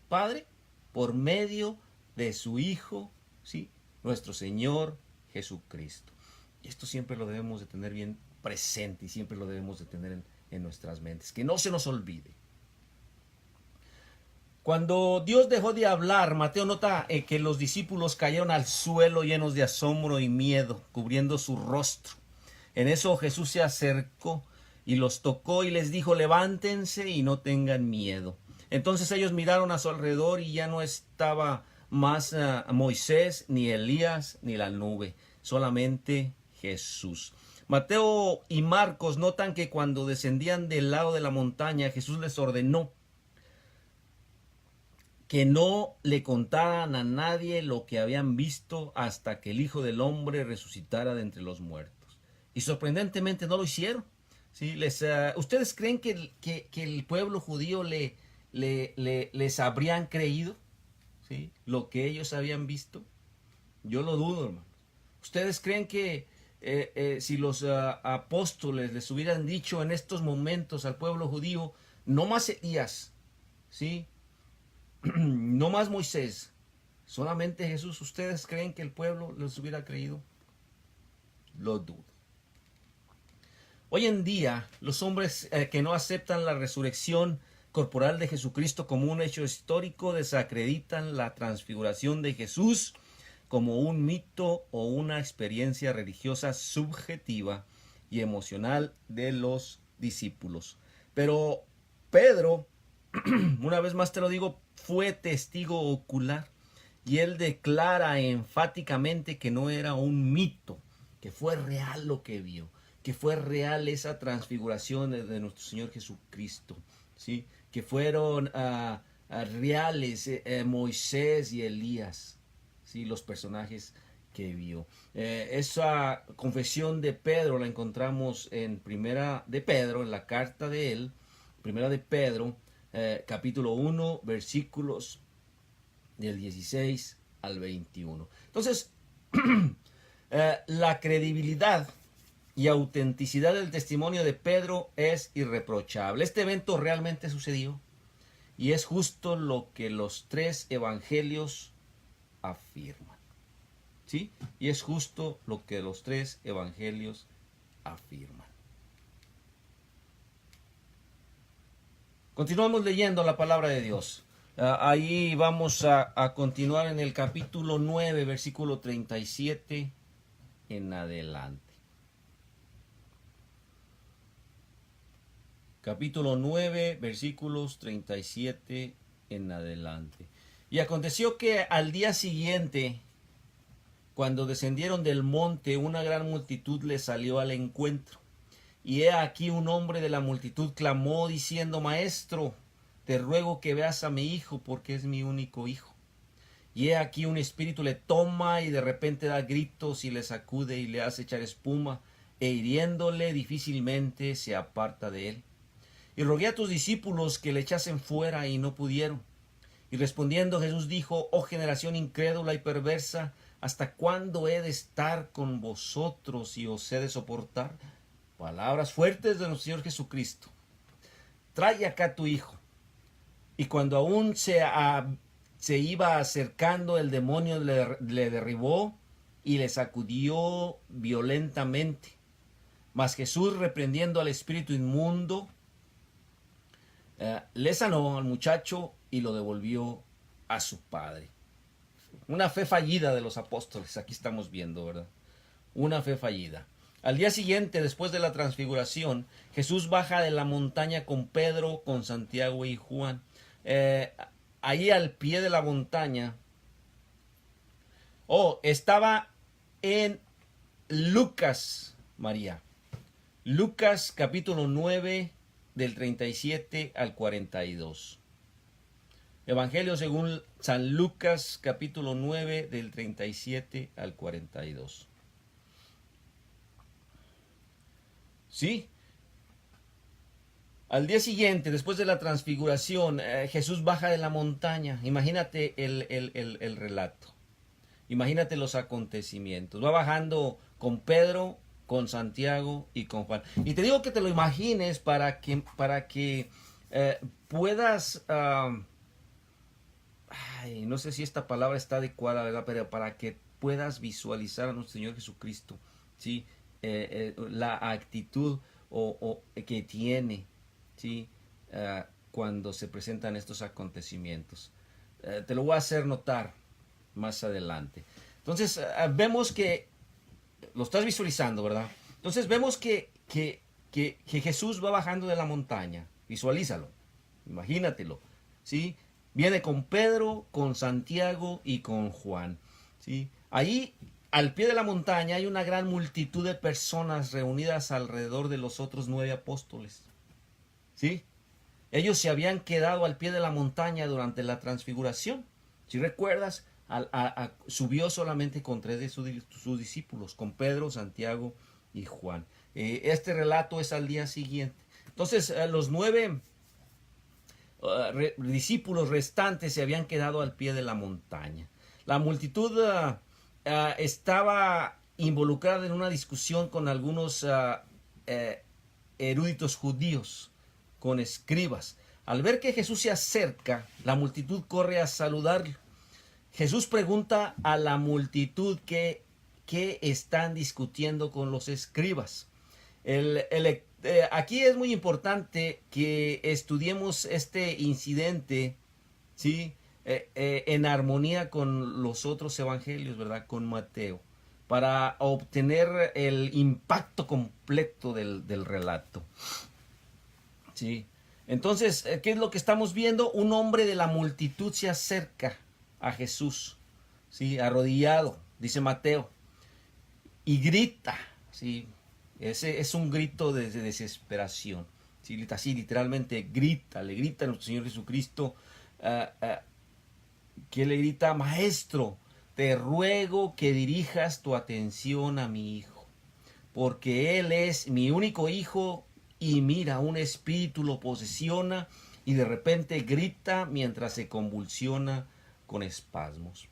Speaker 2: Padre? Por medio de su Hijo, ¿sí? Nuestro Señor Jesucristo. Y esto siempre lo debemos de tener bien presente y siempre lo debemos de tener en nuestras mentes. Que no se nos olvide. Cuando Dios dejó de hablar, Mateo nota que los discípulos cayeron al suelo llenos de asombro y miedo, cubriendo su rostro. En eso Jesús se acercó y los tocó y les dijo: levántense y no tengan miedo. Entonces ellos miraron a su alrededor y ya no estaba más Moisés, ni Elías, ni la nube, solamente Jesús. Mateo y Marcos notan que cuando descendían del lado de la montaña, Jesús les ordenó que no le contaran a nadie lo que habían visto hasta que el Hijo del Hombre resucitara de entre los muertos. Y sorprendentemente no lo hicieron. ¿Sí? ¿Ustedes creen que el pueblo judío les habrían creído? ¿Sí? Lo que ellos habían visto. Yo lo dudo, hermano. ¿Ustedes creen que si los apóstoles les hubieran dicho en estos momentos al pueblo judío: no más Elías, ¿sí? No más Moisés, solamente Jesús, ¿ustedes creen que el pueblo les hubiera creído? Lo dudo. Hoy en día, los hombres que no aceptan la resurrección corporal de Jesucristo como un hecho histórico desacreditan la transfiguración de Jesús como un mito o una experiencia religiosa subjetiva y emocional de los discípulos. Pero Pedro, una vez más te lo digo, fue testigo ocular y él declara enfáticamente que no era un mito, que fue real lo que vio, que fue real esa transfiguración de nuestro Señor Jesucristo, ¿sí? Que fueron reales Moisés y Elías, ¿sí? Los personajes que vio. Esa confesión de Pedro la encontramos en Primera de Pedro, en la carta de él, Primera de Pedro, capítulo 1, versículos del 16 al 21. Entonces, la credibilidad y autenticidad del testimonio de Pedro es irreprochable. Este evento realmente sucedió y es justo lo que los tres evangelios afirman. ¿Sí? Y es justo lo que los tres evangelios afirman. Continuamos leyendo la palabra de Dios. Ahí vamos a continuar en el capítulo 9, versículo 37 en adelante. Capítulo 9, versículos 37 en adelante. Y aconteció que al día siguiente, cuando descendieron del monte, una gran multitud les salió al encuentro. Y he aquí un hombre de la multitud clamó diciendo: Maestro, te ruego que veas a mi hijo, porque es mi único hijo. Y he aquí un espíritu le toma y de repente da gritos y le sacude y le hace echar espuma, e hiriéndole difícilmente se aparta de él. Y rogué a tus discípulos que le echasen fuera y no pudieron. Y respondiendo Jesús dijo: Oh generación incrédula y perversa, ¿hasta cuándo he de estar con vosotros y os he de soportar? Palabras fuertes de nuestro Señor Jesucristo. Trae acá a tu hijo. Y cuando aún se iba acercando, el demonio le derribó y le sacudió violentamente. Mas Jesús, reprendiendo al espíritu inmundo, le sanó al muchacho y lo devolvió a su padre. Una fe fallida de los apóstoles, aquí estamos viendo, ¿verdad? Una fe fallida. Al día siguiente, después de la transfiguración, Jesús baja de la montaña con Pedro, con Santiago y Juan. Ahí al pie de la montaña, estaba en Lucas, María. Lucas capítulo 9, del 37 al 42. Evangelio según San Lucas capítulo 9, del 37 al 42. Sí, Al día siguiente, después de la transfiguración, Jesús baja de la montaña. Imagínate el relato. Imagínate los acontecimientos. Va bajando con Pedro, con Santiago y con Juan. Y te digo que te lo imagines para que puedas... no sé si esta palabra está adecuada, ¿verdad? Pero para que puedas visualizar a nuestro Señor Jesucristo, ¿sí? La actitud que tiene, ¿sí? Cuando se presentan estos acontecimientos. Te lo voy a hacer notar más adelante. Entonces, vemos que, lo estás visualizando, ¿verdad? Entonces vemos que Jesús va bajando de la montaña. Visualízalo, imagínatelo, ¿sí? Viene con Pedro, con Santiago y con Juan, ¿sí? Ahí, al pie de la montaña, hay una gran multitud de personas reunidas alrededor de los otros 9 apóstoles, ¿sí? Ellos se habían quedado al pie de la montaña durante la transfiguración. Si recuerdas, subió solamente con 3 de sus discípulos, con Pedro, Santiago y Juan. Este relato es al día siguiente. Entonces, los 9 discípulos restantes se habían quedado al pie de la montaña. La multitud estaba involucrada en una discusión con algunos eruditos judíos, con escribas. Al ver que Jesús se acerca, la multitud corre a saludarlo. Jesús pregunta a la multitud qué están discutiendo con los escribas. Aquí es muy importante que estudiemos este incidente, ¿sí? En armonía con los otros evangelios, ¿verdad? Con Mateo, para obtener el impacto completo del relato, ¿sí? Entonces, ¿qué es lo que estamos viendo? Un hombre de la multitud se acerca a Jesús, ¿sí? Arrodillado, dice Mateo, y grita, ¿sí? Ese es un grito de desesperación, ¿sí? Así literalmente grita, le grita a nuestro Señor Jesucristo, que le grita: Maestro, te ruego que dirijas tu atención a mi hijo, porque él es mi único hijo y mira, un espíritu lo posesiona y de repente grita mientras se convulsiona con espasmos.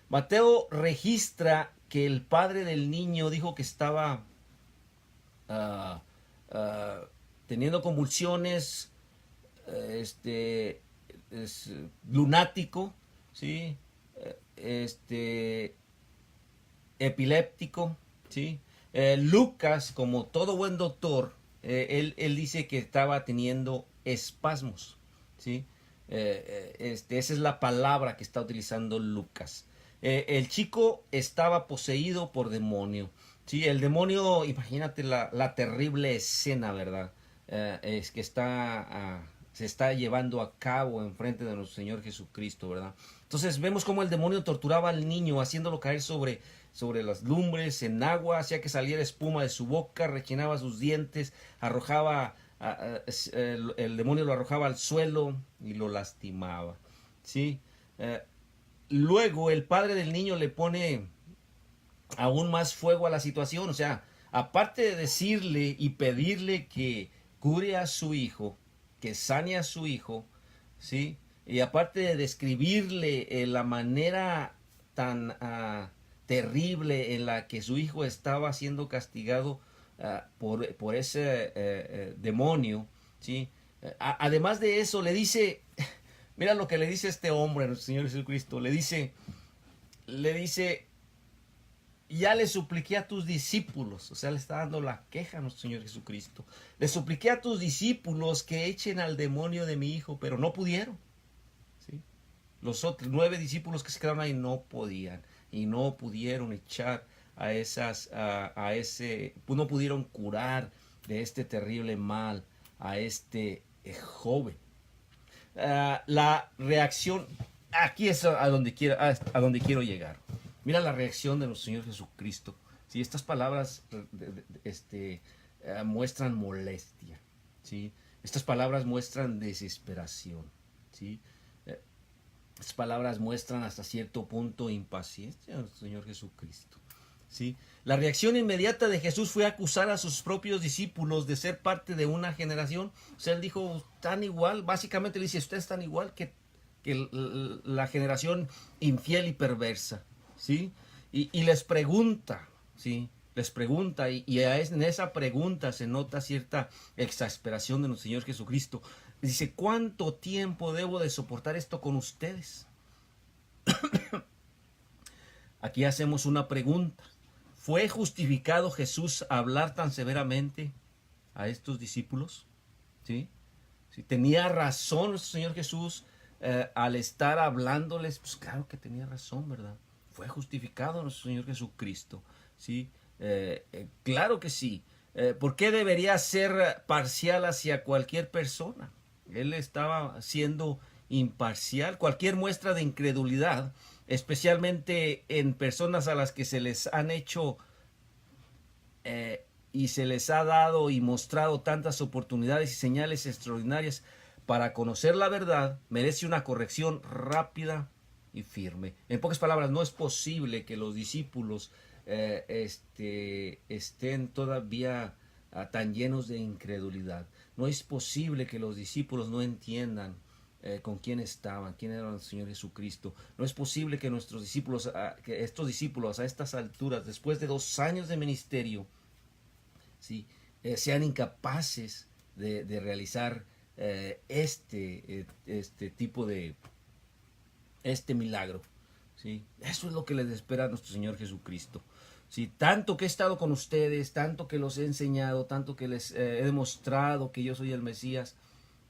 Speaker 2: Mateo registra que el padre del niño dijo que estaba teniendo convulsiones, lunático, ¿sí? Epiléptico, ¿sí? Lucas, como todo buen doctor, él dice que estaba teniendo espasmos, ¿sí? Esa es la palabra que está utilizando Lucas. El chico estaba poseído por demonio, ¿sí? El demonio, imagínate la terrible escena, ¿verdad? Es que se está llevando a cabo en frente de nuestro Señor Jesucristo, ¿verdad? Entonces vemos cómo el demonio torturaba al niño, haciéndolo caer sobre las lumbres, en agua, hacía que saliera espuma de su boca, rechinaba sus dientes, arrojaba, el demonio lo arrojaba al suelo y lo lastimaba, ¿sí? Luego el padre del niño le pone aún más fuego a la situación, o sea, aparte de decirle y pedirle que cure a su hijo, que sane a su hijo, ¿sí? Y aparte de describirle la manera tan terrible en la que su hijo estaba siendo castigado por ese demonio, ¿sí? Además de eso, le dice, mira lo que le dice este hombre, nuestro Señor Jesucristo, le dice, ya le supliqué a tus discípulos, o sea, le está dando la queja a nuestro Señor Jesucristo. Le supliqué a tus discípulos que echen al demonio de mi hijo, pero no pudieron, ¿sí? Los otros 9 discípulos que se quedaron ahí no podían y no pudieron echar no pudieron curar de este terrible mal a este joven. La reacción, aquí es a donde quiero llegar. Mira la reacción de nuestro Señor Jesucristo. ¿Sí? Estas palabras muestran molestia, ¿sí? Estas palabras muestran desesperación, ¿sí? Estas palabras muestran hasta cierto punto impaciencia de nuestro Señor Jesucristo. ¿sí? La reacción inmediata de Jesús fue acusar a sus propios discípulos de ser parte de una generación. O sea, él dijo, tan igual, básicamente le dice, ustedes están igual que la generación infiel y perversa, ¿sí? Y les pregunta, ¿sí? Les pregunta, en esa pregunta se nota cierta exasperación de nuestro Señor Jesucristo. Dice, ¿cuánto tiempo debo de soportar esto con ustedes? Aquí hacemos una pregunta. ¿Fue justificado Jesús hablar tan severamente a estos discípulos? ¿Sí? ¿Sí? ¿Tenía razón nuestro Señor Jesús al estar hablándoles? Pues claro que tenía razón, ¿verdad? Fue justificado nuestro Señor Jesucristo, ¿sí? Claro que sí. ¿Por qué debería ser parcial hacia cualquier persona? Él estaba siendo imparcial. Cualquier muestra de incredulidad, especialmente en personas a las que se les han hecho y se les ha dado y mostrado tantas oportunidades y señales extraordinarias para conocer la verdad, merece una corrección rápida y firme. En pocas palabras, no es posible que los discípulos estén todavía tan llenos de incredulidad. No es posible que los discípulos no entiendan con quién estaban, quién era el Señor Jesucristo. No es posible que nuestros discípulos, que estos discípulos a estas alturas, después de 2 años de ministerio, ¿sí? Sean incapaces de realizar este tipo de milagro, ¿sí? Eso es lo que les espera a nuestro Señor Jesucristo. Sí, tanto que he estado con ustedes, tanto que los he enseñado, tanto que les he demostrado que yo soy el Mesías,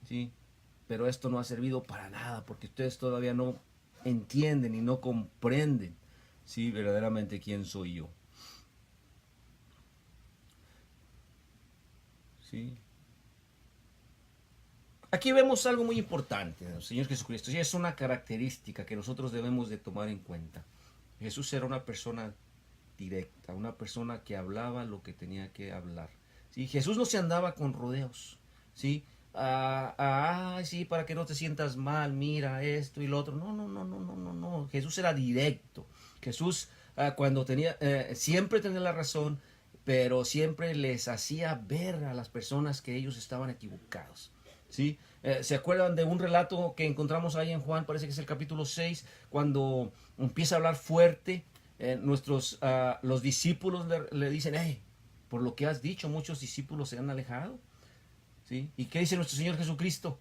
Speaker 2: ¿sí? Pero esto no ha servido para nada, porque ustedes todavía no entienden y no comprenden, ¿sí? Verdaderamente quién soy yo. ¿Sí? Aquí vemos algo muy importante del Señor Jesucristo, y es una característica que nosotros debemos de tomar en cuenta. Jesús era una persona directa, una persona que hablaba lo que tenía que hablar, ¿sí? Jesús no se andaba con rodeos, ¿sí? Sí, para que no te sientas mal, mira esto y lo otro. No. Jesús era directo. Jesús cuando tenía, siempre tenía la razón, pero siempre les hacía ver a las personas que ellos estaban equivocados, ¿sí? ¿Se acuerdan de un relato que encontramos ahí en Juan? Parece que es el capítulo 6, cuando empieza a hablar fuerte. Los discípulos le dicen, hey, por lo que has dicho, muchos discípulos se han alejado, ¿sí? ¿Y qué dice nuestro Señor Jesucristo?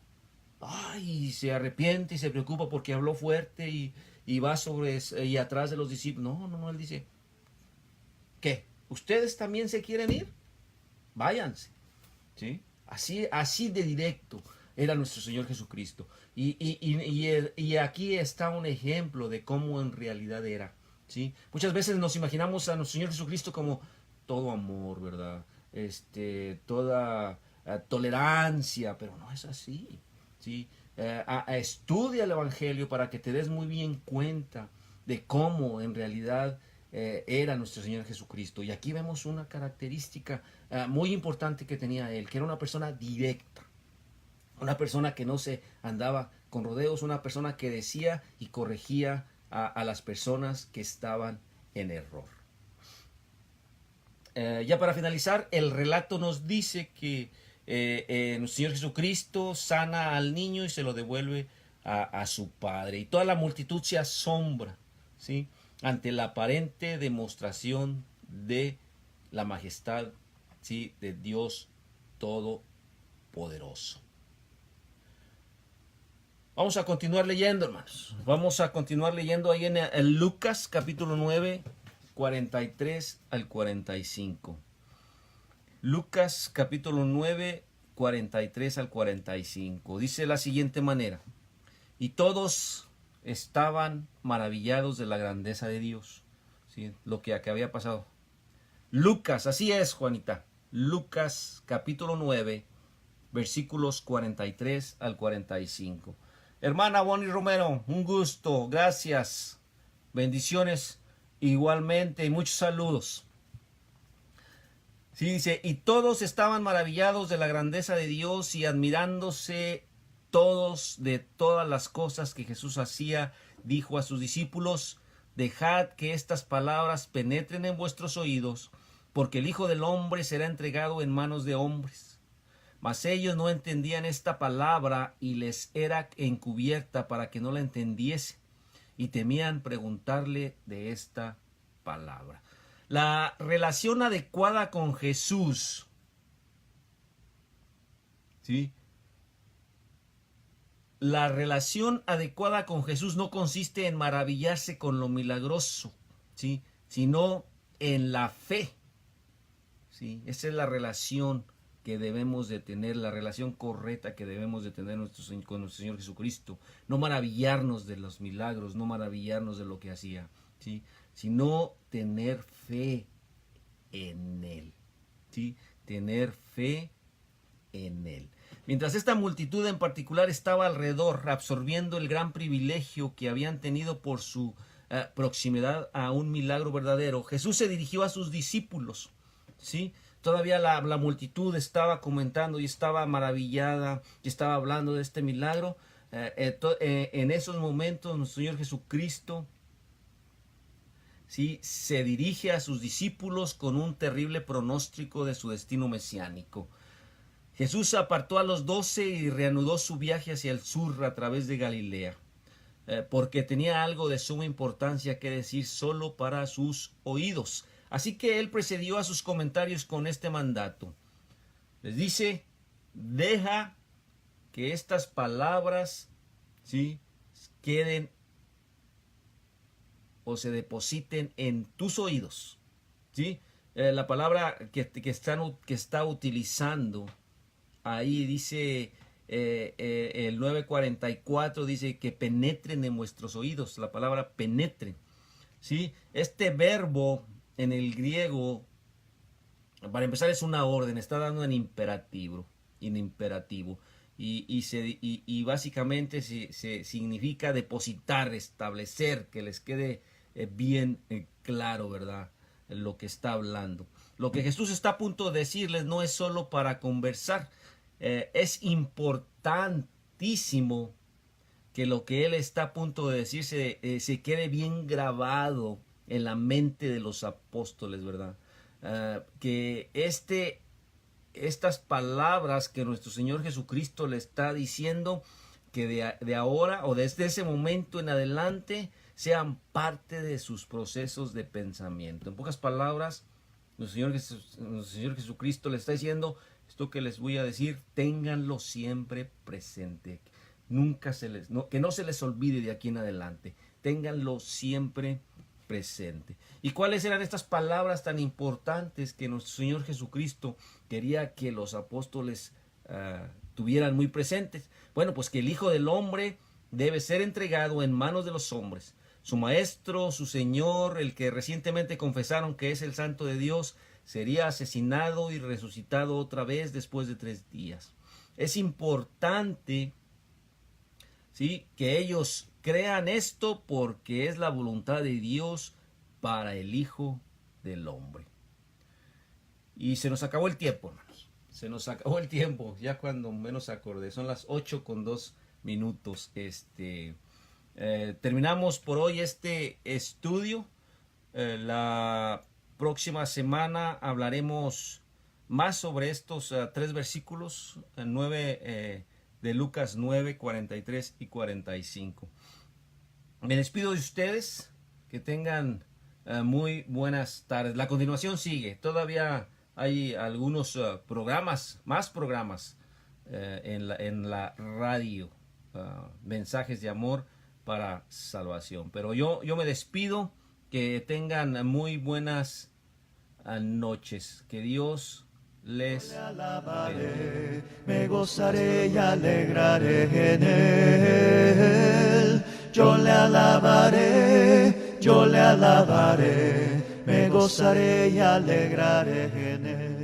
Speaker 2: Ay, se arrepiente y se preocupa porque habló fuerte y va y atrás de los discípulos. No, él dice, ¿qué? ¿Ustedes también se quieren ir? Váyanse, ¿sí? Así de directo era nuestro Señor Jesucristo. Y aquí está un ejemplo de cómo en realidad era, ¿sí? Muchas veces nos imaginamos a nuestro Señor Jesucristo como todo amor, ¿verdad? Toda tolerancia, pero no es así, ¿sí? Estudia el Evangelio para que te des muy bien cuenta de cómo en realidad era nuestro Señor Jesucristo. Y aquí vemos una característica muy importante que tenía él, que era una persona directa, una persona que no se andaba con rodeos, una persona que decía y corregía a las personas que estaban en error. Ya para finalizar, el relato nos dice que nuestro Señor Jesucristo sana al niño y se lo devuelve a su padre. Y toda la multitud se asombra, ¿sí?, ante la aparente demostración de la majestad, ¿sí?, de Dios Todopoderoso. Vamos a continuar leyendo, hermanos. Vamos a continuar leyendo ahí en Lucas capítulo 9, 43 al 45. Lucas capítulo 9, 43 al 45. Dice de la siguiente manera: y todos estaban maravillados de la grandeza de Dios, ¿sí?, lo que había pasado. Lucas, así es, Juanita. Lucas capítulo 9, versículos 43 al 45. Hermana Bonnie Romero, un gusto, gracias, bendiciones igualmente y muchos saludos. Sí, dice, y todos estaban maravillados de la grandeza de Dios y admirándose todos de todas las cosas que Jesús hacía. Dijo a sus discípulos, dejad que estas palabras penetren en vuestros oídos, porque el Hijo del Hombre será entregado en manos de hombres. Mas ellos no entendían esta palabra y les era encubierta para que no la entendiesen, y temían preguntarle de esta palabra. La relación adecuada con Jesús, ¿sí? La relación adecuada con Jesús no consiste en maravillarse con lo milagroso, ¿sí? Sino en la fe, ¿sí? Esa es la relación que debemos de tener, la relación correcta que debemos de tener con nuestro Señor Jesucristo. No maravillarnos de los milagros, no maravillarnos de lo que hacía, ¿sí? Sino tener fe en Él, ¿sí? Tener fe en Él. Mientras esta multitud en particular estaba alrededor, absorbiendo el gran privilegio que habían tenido por su proximidad a un milagro verdadero, Jesús se dirigió a sus discípulos, ¿sí? Todavía la multitud estaba comentando y estaba maravillada y estaba hablando de este milagro. En esos momentos nuestro Señor Jesucristo, ¿sí?, se dirige a sus discípulos con un terrible pronóstico de su destino mesiánico. Jesús apartó a los 12 y reanudó su viaje hacia el sur a través de Galilea, porque tenía algo de suma importancia que decir solo para sus oídos. Así que él precedió a sus comentarios con este mandato. Les dice: deja que estas palabras, ¿sí?, queden o se depositen en tus oídos, ¿sí? La palabra que está utilizando ahí dice, el 9:44 dice que penetren en vuestros oídos. La palabra penetren, ¿sí? Este verbo en el griego, para empezar, es una orden, está dando en imperativo. Y básicamente se significa depositar, establecer, que les quede bien claro, ¿verdad?, lo que está hablando. Lo que Jesús está a punto de decirles no es solo para conversar. Es importantísimo que lo que Él está a punto de decir se quede bien grabado en la mente de los apóstoles, ¿verdad? Que estas palabras que nuestro Señor Jesucristo le está diciendo, que de ahora o desde ese momento en adelante sean parte de sus procesos de pensamiento. En pocas palabras, nuestro Señor Jesucristo le está diciendo: esto que les voy a decir, ténganlo siempre presente. Que no se les olvide de aquí en adelante. Ténganlo siempre presente. ¿Y cuáles eran estas palabras tan importantes que nuestro Señor Jesucristo quería que los apóstoles tuvieran muy presentes? Bueno, pues que el Hijo del Hombre debe ser entregado en manos de los hombres. Su maestro, su Señor, el que recientemente confesaron que es el Santo de Dios, sería asesinado y resucitado otra vez después de 3 días. Es importante, ¿sí?, que ellos crean esto, porque es la voluntad de Dios para el Hijo del Hombre. Y se nos acabó el tiempo, hermanos. Se nos acabó el tiempo, ya cuando menos acordé. Son las 8:02. Terminamos por hoy este estudio. La próxima semana hablaremos más sobre estos 3 versículos, 9 de Lucas 9, 43 y 45. Me despido de ustedes, que tengan muy buenas tardes. La continuación sigue, todavía hay algunos más programas en la radio, mensajes de amor para salvación. Pero yo me despido, que tengan muy buenas noches, que Dios les
Speaker 1: alabaré, me gozaré y alegraré en Él. Yo le alabaré, me gozaré y alegraré en Él.